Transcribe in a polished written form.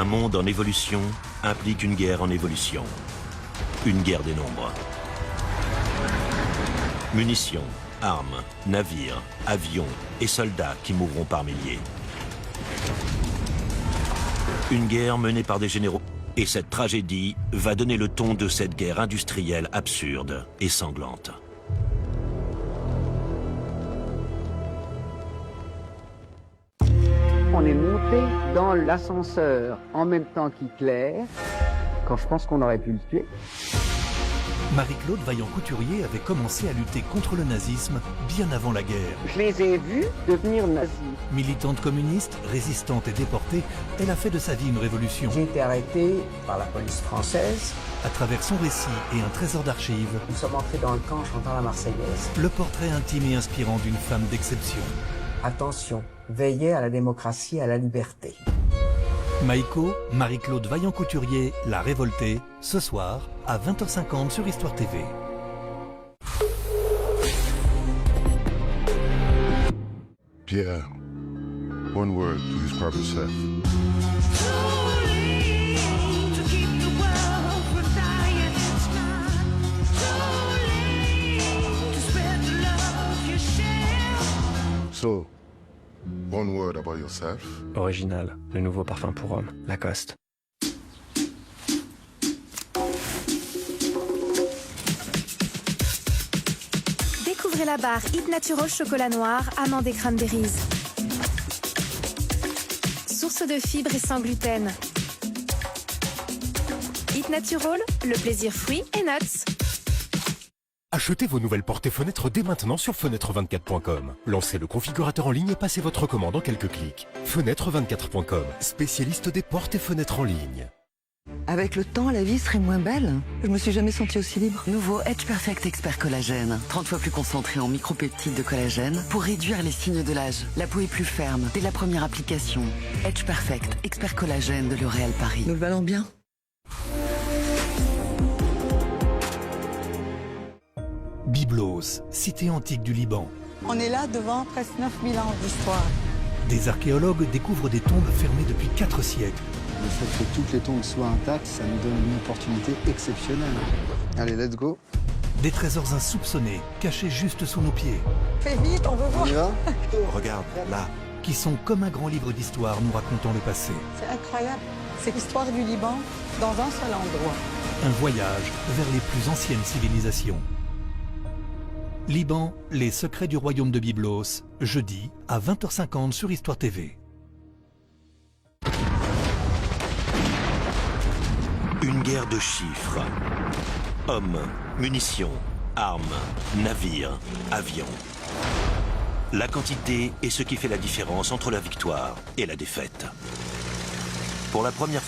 Un monde en évolution implique une guerre en évolution. Une guerre des nombres. Munitions, armes, navires, avions et soldats qui mourront par milliers. Une guerre menée par des généraux. Et cette tragédie va donner le ton de cette guerre industrielle absurde et sanglante. On est monté dans l'ascenseur en même temps qu'Hitler, quand je pense qu'on aurait pu le tuer. Marie-Claude Vaillant-Couturier avait commencé à lutter contre le nazisme bien avant la guerre. Je les ai vus devenir nazis. Militante communiste, résistante et déportée, elle a fait de sa vie une révolution. J'ai été arrêté par la police française. À travers son récit et un trésor d'archives, Nous sommes entrés dans le camp en chantant la Marseillaise. le portrait intime et inspirant d'une femme d'exception. Attention, veillez à la démocratie et à la liberté. Maïko, Marie-Claude Vaillant-Couturier, La Révoltée, ce soir à 20h50 sur Histoire TV. Pierre, one word to describe yourself. So, one word about yourself. Original, le nouveau parfum pour homme, Lacoste. Découvrez la barre Hit Natural chocolat noir, amandes et cranberries. Source de fibres et sans gluten. Hit Natural, le plaisir fruits et nuts. Achetez vos nouvelles portes et fenêtres dès maintenant sur fenêtre24.com. Lancez le configurateur en ligne et passez votre commande en quelques clics. Fenêtre24.com, spécialiste des portes et fenêtres en ligne. Avec le temps, la vie serait moins belle. Je me suis jamais sentie aussi libre. Nouveau Edge Perfect Expert Collagène. 30 fois plus concentré en micropeptides de collagène pour réduire les signes de l'âge. La peau est plus ferme dès la première application. Edge Perfect Expert Collagène de L'Oréal Paris. Nous le valons bien. Byblos, cité antique du Liban. On est là devant presque 9000 ans d'histoire. Des archéologues découvrent des tombes fermées depuis 4 siècles. Le fait que toutes les tombes soient intactes, ça nous donne une opportunité exceptionnelle. Allez, let's go. Des trésors insoupçonnés, cachés juste sous nos pieds. Fais vite, on veut voir. On y va? Regarde, là. Qui sont comme un grand livre d'histoire nous racontant le passé. C'est incroyable. C'est l'histoire du Liban dans un seul endroit. Un voyage vers les plus anciennes civilisations. Liban, les secrets du royaume de Byblos, jeudi à 20h50 sur Histoire TV. Une guerre de chiffres. Hommes, munitions, armes, navires, avions. La quantité est ce qui fait la différence entre la victoire et la défaite. Pour la première fois,